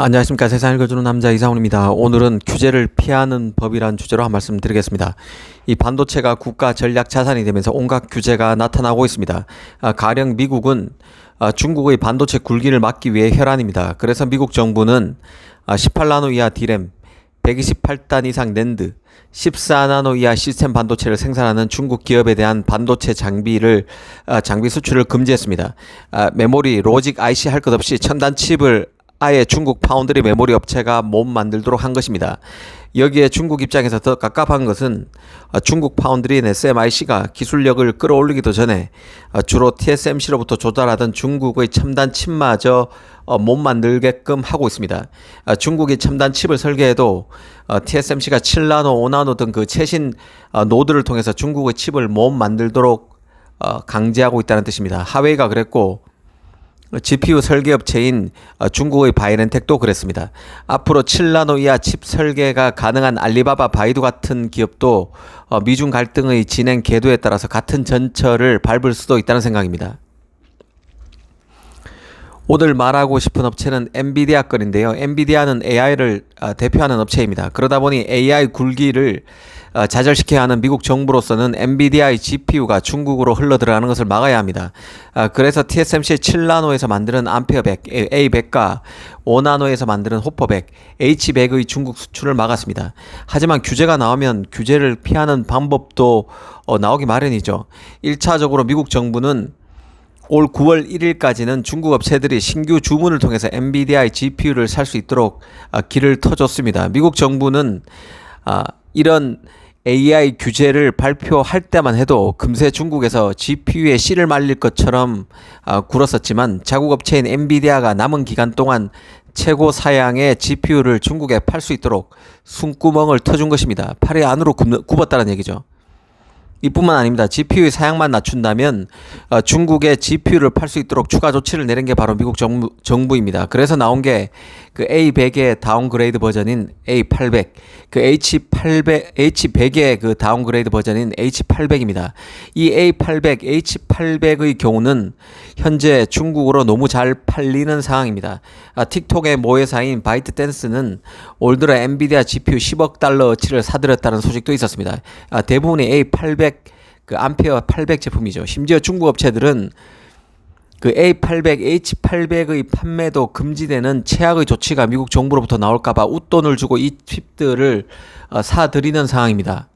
안녕하십니까. 세상을 읽어주는 남자 이상훈입니다. 오늘은 규제를 피하는 법이란 주제로 한 말씀 드리겠습니다. 이 반도체가 국가 전략 자산이 되면서 온갖 규제가 나타나고 있습니다. 가령 미국은 중국의 반도체 굴기를 막기 위해 혈안입니다. 그래서 미국 정부는 18나노 이하 D램, 128단 이상 낸드, 14나노 이하 시스템 반도체를 생산하는 중국 기업에 대한 반도체 장비 수출을 금지했습니다. 메모리, 로직, IC 할 것 없이 첨단 칩을 아예 중국 파운드리 메모리 업체가 못 만들도록 한 것입니다. 여기에 중국 입장에서 더 갑갑한 것은 중국 파운드리인 SMIC가 기술력을 끌어올리기도 전에 주로 TSMC로부터 조달하던 중국의 첨단 칩마저 못 만들게끔 하고 있습니다. 중국이 첨단 칩을 설계해도 TSMC가 7나노, 5나노 등 그 최신 노드를 통해서 중국의 칩을 못 만들도록 강제하고 있다는 뜻입니다. 하웨이가 그랬고 GPU 설계업체인 중국의 바이렌텍도 그랬습니다. 앞으로 7나노 이하 칩 설계가 가능한 알리바바, 바이두 같은 기업도 미중 갈등의 진행 궤도에 따라서 같은 전철을 밟을 수도 있다는 생각입니다. 오늘 말하고 싶은 업체는 엔비디아 건인데요. 엔비디아는 AI를 대표하는 업체입니다. 그러다 보니 AI 굴기를 좌절시켜야 하는 미국 정부로서는 엔비디아의 GPU가 중국으로 흘러들어가는 것을 막아야 합니다. 그래서 TSMC 7나노에서 만드는 암페어 100, A100과 5나노에서 만드는 호퍼 100, H100의 중국 수출을 막았습니다. 하지만 규제가 나오면 규제를 피하는 방법도 나오기 마련이죠. 1차적으로 미국 정부는 올 9월 1일까지는 중국 업체들이 신규 주문을 통해서 엔비디아의 GPU를 살 수 있도록 길을 터줬습니다. 미국 정부는 이런 AI 규제를 발표할 때만 해도 금세 중국에서 GPU에 씨를 말릴 것처럼 굴었었지만 자국 업체인 엔비디아가 남은 기간 동안 최고 사양의 GPU를 중국에 팔 수 있도록 숨구멍을 터준 것입니다. 팔이 안으로 굽었다는 얘기죠. 이뿐만 아닙니다. GPU의 사양만 낮춘다면 중국에 GPU를 팔 수 있도록 추가 조치를 내린 게 바로 미국 정부입니다. 그래서 나온 게 그 A100의 다운그레이드 버전인 A800, 그 H100의 그 다운그레이드 버전인 H800입니다. 이 A800, H800의 경우는 현재 중국으로 너무 잘 팔리는 상황입니다. 틱톡의 모회사인 바이트댄스는 올 들어 엔비디아 GPU 10억 달러어치를 사들였다는 소식도 있었습니다. 대부분의 A800 그 암페어 800 제품이죠. 심지어 중국 업체들은 그 A800, H800의 판매도 금지되는 최악의 조치가 미국 정부로부터 나올까봐 웃돈을 주고 이 칩들을 사들이는 상황입니다.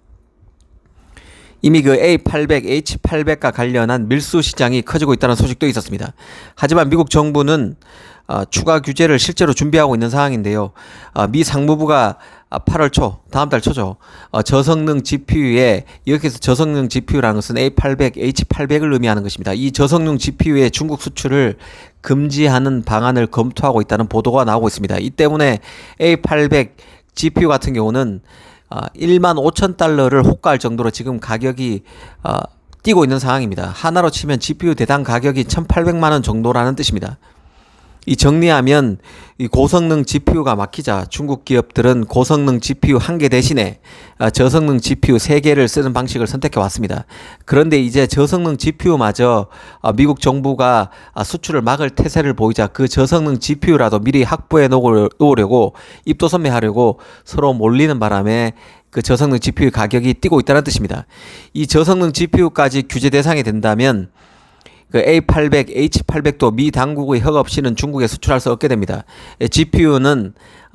이미 그 A800, H800과 관련한 밀수 시장이 커지고 있다는 소식도 있었습니다. 하지만 미국 정부는 추가 규제를 실제로 준비하고 있는 상황인데요. 미 상무부가 8월 초, 다음 달 초죠. 저성능 GPU에, 여기서 저성능 GPU라는 것은 A800, H800을 의미하는 것입니다. 이 저성능 GPU의 중국 수출을 금지하는 방안을 검토하고 있다는 보도가 나오고 있습니다. 이 때문에 A800 GPU 같은 경우는 1만 5천 달러를 호가할 정도로 지금 가격이 뛰고 있는 상황입니다. 하나로 치면 GPU 대당 가격이 1,800만 원 정도라는 뜻입니다. 이 정리하면 이 고성능 GPU가 막히자 중국 기업들은 고성능 GPU 1개 대신에 저성능 GPU 3개를 쓰는 방식을 선택해 왔습니다. 그런데 이제 저성능 GPU마저 미국 정부가 수출을 막을 태세를 보이자 그 저성능 GPU라도 미리 확보해 놓으려고 입도선매하려고 서로 몰리는 바람에 그 저성능 GPU 가격이 뛰고 있다는 뜻입니다. 이 저성능 GPU까지 규제 대상이 된다면 그 A800, H800도 미 당국의 허가 없이는 중국에 수출할 수 없게 됩니다. GPU는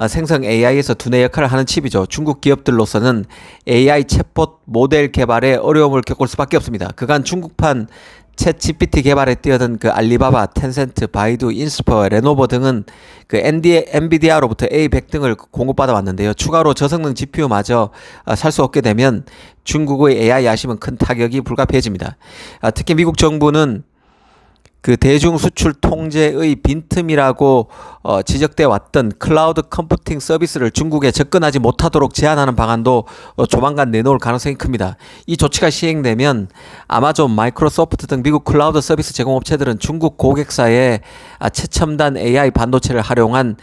생성 AI에서 두뇌 역할을 하는 칩이죠. 중국 기업들로서는 AI 챗봇 모델 개발에 어려움을 겪을 수밖에 없습니다. 그간 중국판 챗 GPT 개발에 뛰어든 그 알리바바, 텐센트, 바이두, 인스퍼, 레노버 등은 그 엔비디아로부터 A100 등을 공급받아 왔는데요. 추가로 저성능 GPU마저 살 수 없게 되면 중국의 AI 야심은 큰 타격이 불가피해집니다. 특히 미국 정부는 그 대중 수출 통제의 빈틈이라고 지적돼 왔던 클라우드 컴퓨팅 서비스를 중국에 접근하지 못하도록 제한하는 방안도 조만간 내놓을 가능성이 큽니다. 이 조치가 시행되면 아마존, 마이크로소프트 등 미국 클라우드 서비스 제공업체들은 중국 고객사의 최첨단 AI 반도체를 활용한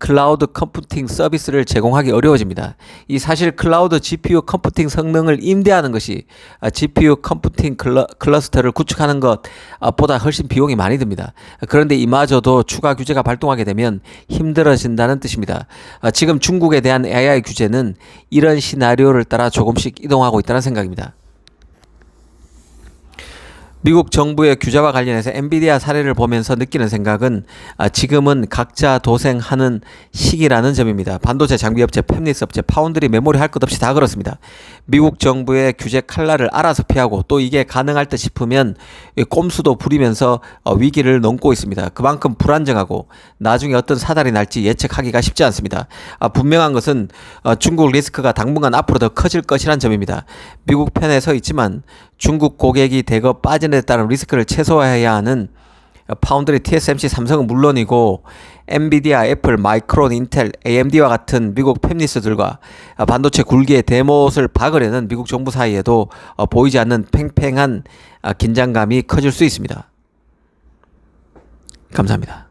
클라우드 컴퓨팅 서비스를 제공하기 어려워집니다. 이 사실 클라우드 GPU 컴퓨팅 성능을 임대하는 것이 GPU 컴퓨팅 클러스터를 구축하는 것보다 훨씬 비용이 많이 듭니다. 그런데 이마저도 추가 규제가 발동하게 되면 힘들어진다는 뜻입니다. 지금 중국에 대한 AI 규제는 이런 시나리오를 따라 조금씩 이동하고 있다는 생각입니다. 미국 정부의 규제와 관련해서 엔비디아 사례를 보면서 느끼는 생각은 지금은 각자 도생하는 시기라는 점입니다. 반도체 장비업체, 팹리스 업체, 파운드리, 메모리 할 것 없이 다 그렇습니다. 미국 정부의 규제 칼날을 알아서 피하고 또 이게 가능할 듯 싶으면 꼼수도 부리면서 위기를 넘고 있습니다. 그만큼 불안정하고 나중에 어떤 사달이 날지 예측하기가 쉽지 않습니다. 분명한 것은 중국 리스크가 당분간 앞으로 더 커질 것이란 점입니다. 미국 편에 서 있지만 중국 고객이 대거 빠지는 데 따른 리스크를 최소화해야 하는 파운드리, TSMC, 삼성은 물론이고 엔비디아, 애플, 마이크론, 인텔, AMD와 같은 미국 팹리스들과 반도체 굴기의 대못을 박으려는 미국 정부 사이에도 보이지 않는 팽팽한 긴장감이 커질 수 있습니다. 감사합니다.